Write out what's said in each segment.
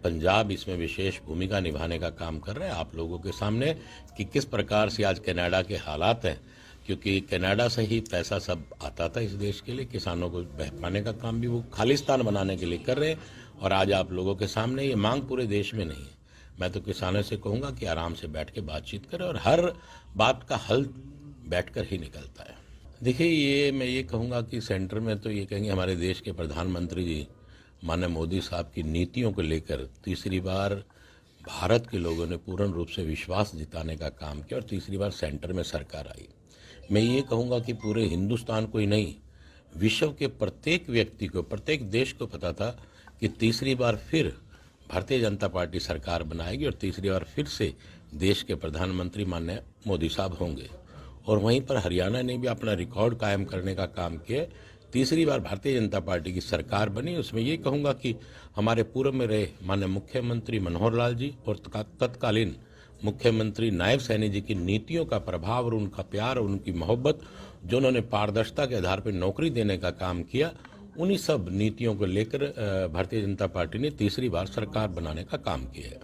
पंजाब इसमें विशेष भूमिका निभाने का काम कर रहा है आप लोगों के सामने कि किस प्रकार से आज कनाडा के हालात हैं, क्योंकि कनाडा से ही पैसा सब आता था इस देश के लिए। किसानों को बहकाने का काम भी वो खालिस्तान बनाने के लिए कर रहे हैं और आज आप लोगों के सामने ये मांग पूरे देश में नहीं है। मैं तो किसानों से कहूँगा कि आराम से बैठ के बातचीत करें और हर बात का हल बैठकर ही निकलता है। देखिए, ये मैं ये कहूँगा कि सेंटर में तो ये कहेंगे हमारे देश के प्रधानमंत्री जी माननीय मोदी साहब की नीतियों को लेकर तीसरी बार भारत के लोगों ने पूर्ण रूप से विश्वास जिताने का काम किया और तीसरी बार सेंटर में सरकार आई। मैं ये कहूँगा कि पूरे हिंदुस्तान को ही नहीं, विश्व के प्रत्येक व्यक्ति को, प्रत्येक देश को पता था कि तीसरी बार फिर भारतीय जनता पार्टी सरकार बनाएगी और तीसरी बार फिर से देश के प्रधानमंत्री माननीय मोदी साहब होंगे। और वहीं पर हरियाणा ने भी अपना रिकॉर्ड कायम करने का काम किया। तीसरी बार भारतीय जनता पार्टी की सरकार बनी। उसमें ये कहूँगा कि हमारे पूर्व में रहे माननीय मुख्यमंत्री मनोहर लाल जी और तत्कालीन मुख्यमंत्री नायब सैनी जी की नीतियों का प्रभाव और उनका प्यार और उनकी मोहब्बत, जो उन्होंने पारदर्शिता के आधार पर नौकरी देने का काम किया, उन्हीं सब नीतियों को लेकर भारतीय जनता पार्टी ने तीसरी बार सरकार बनाने का काम किया है।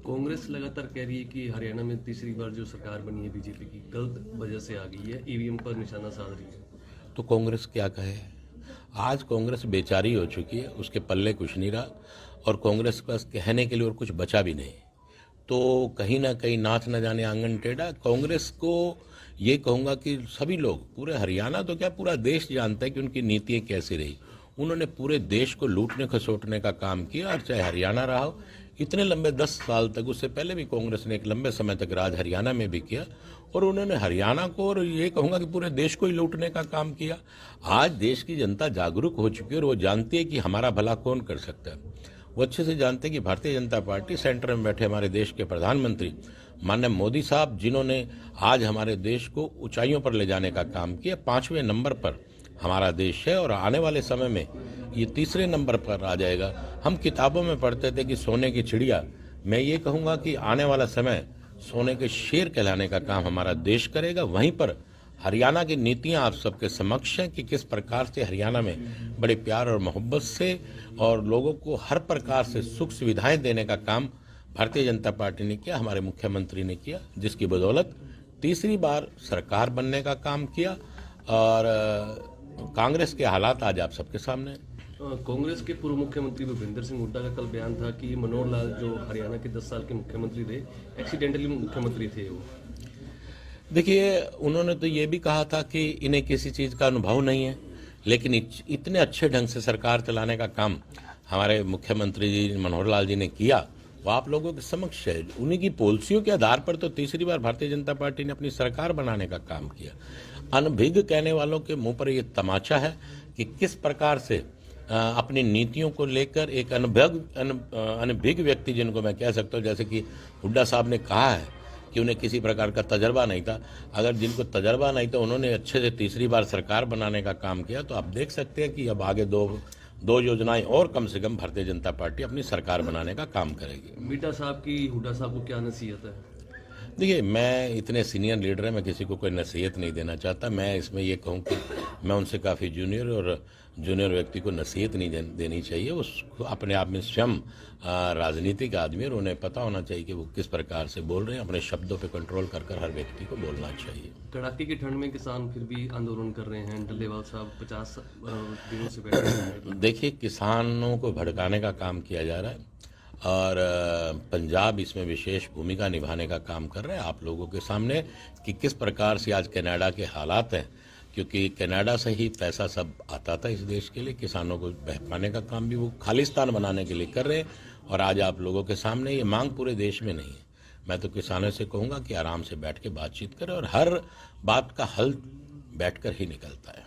कांग्रेस लगातार कह रही है कि हरियाणा में तीसरी बार जो सरकार बनी है बीजेपी की गलत वजह से आ गई है, ईवीएम पर निशाना साध रही है। तो कांग्रेस क्या कहे? आज कांग्रेस बेचारी हो चुकी है, उसके पल्ले कुछ नहीं रहा और कांग्रेस के पास कहने के लिए और कुछ बचा भी नहीं। तो कहीं ना कहीं नाच न जाने आंगन टेढ़ा। कांग्रेस को ये कहूँगा कि सभी लोग, पूरे हरियाणा तो क्या पूरा देश जानता है कि उनकी नीतियाँ कैसी रही। उन्होंने पूरे देश को लूटने खसोटने का काम किया और चाहे हरियाणा रहा हो, इतने लंबे 10 साल तक, उससे पहले भी कांग्रेस ने एक लंबे समय तक राज हरियाणा में भी किया और उन्होंने हरियाणा को और ये कहूँगा कि पूरे देश को ही लूटने का काम किया। आज देश की जनता जागरूक हो चुकी है और वो जानती है कि हमारा भला कौन कर सकता है। वो अच्छे से जानते हैं कि भारतीय जनता पार्टी, सेंटर में बैठे हमारे देश के प्रधानमंत्री माननीय मोदी साहब, जिन्होंने आज हमारे देश को ऊंचाइयों पर ले जाने का काम किया, 5वें नंबर पर हमारा देश है और आने वाले समय में ये तीसरे नंबर पर आ जाएगा। हम किताबों में पढ़ते थे कि सोने की चिड़िया, मैं ये कहूँगा कि आने वाला समय सोने के शेर कहलाने का काम हमारा देश करेगा। वहीं पर हरियाणा की नीतियां आप सबके समक्ष हैं कि किस प्रकार से हरियाणा में बड़े प्यार और मोहब्बत से और लोगों को हर प्रकार से सुख सुविधाएं देने का काम भारतीय जनता पार्टी ने किया, हमारे मुख्यमंत्री ने किया, जिसकी बदौलत तीसरी बार सरकार बनने का काम किया। और कांग्रेस के हालात आज आप सबके सामने हैं। कांग्रेस के पूर्व मुख्यमंत्री भूपेंद्र सिंह हुड्डा का कल बयान था कि मनोहर लाल जो हरियाणा के 10 साल के मुख्यमंत्री थे, एक्सीडेंटली मुख्यमंत्री थे वो। देखिए, उन्होंने तो ये भी कहा था कि इन्हें किसी चीज़ का अनुभव नहीं है, लेकिन इतने अच्छे ढंग से सरकार चलाने का काम हमारे मुख्यमंत्री जी मनोहर लाल जी ने किया, वो आप लोगों के समक्ष है। उन्हीं की पॉलिसियों के आधार पर तो तीसरी बार भारतीय जनता पार्टी ने अपनी सरकार बनाने का काम किया। अनभिज्ञ कहने वालों के मुंह पर ये तमाचा है कि किस प्रकार से अपनी नीतियों को लेकर एक अनभिज्ञ व्यक्ति, जिनको मैं कह सकता हूँ, जैसे कि हुड्डा साहब ने कहा है कि उन्हें किसी प्रकार का तजर्बा नहीं था। अगर जिनको तजर्बा नहीं था, उन्होंने अच्छे से तीसरी बार सरकार बनाने का काम किया, तो आप देख सकते हैं कि अब आगे दो योजनाएं और कम से कम भारतीय जनता पार्टी अपनी सरकार बनाने का काम करेगी। मीठा साहब की हुड्डा साहब को क्या नसीहत है? देखिए, मैं इतने सीनियर लीडर हैं, मैं किसी को कोई नसीहत नहीं देना चाहता। मैं इसमें ये कहूँ कि मैं उनसे काफ़ी जूनियर व्यक्ति को नसीहत नहीं देनी चाहिए। उसको अपने आप में स्वयं राजनीतिक आदमी, और उन्हें पता होना चाहिए कि वो किस प्रकार से बोल रहे हैं। अपने शब्दों पे कंट्रोल कर हर व्यक्ति को बोलना चाहिए। कड़ाके की ठंड में किसान फिर भी आंदोलन कर रहे हैं। डल्लेवाल साहब 50 दिनों से बैठे हैं। देखिए, किसानों को भड़काने का काम किया जा रहा है और पंजाब इसमें विशेष भूमिका निभाने का काम कर रहा है आप लोगों के सामने कि किस प्रकार से आज कनाडा के हालात हैं, क्योंकि कनाडा से ही पैसा सब आता था इस देश के लिए। किसानों को बहकाने का काम भी वो खालिस्तान बनाने के लिए कर रहे हैं और आज आप लोगों के सामने ये मांग पूरे देश में नहीं है। मैं तो किसानों से कहूँगा कि आराम से बैठ के बातचीत करें और हर बात का हल बैठकर ही निकलता है।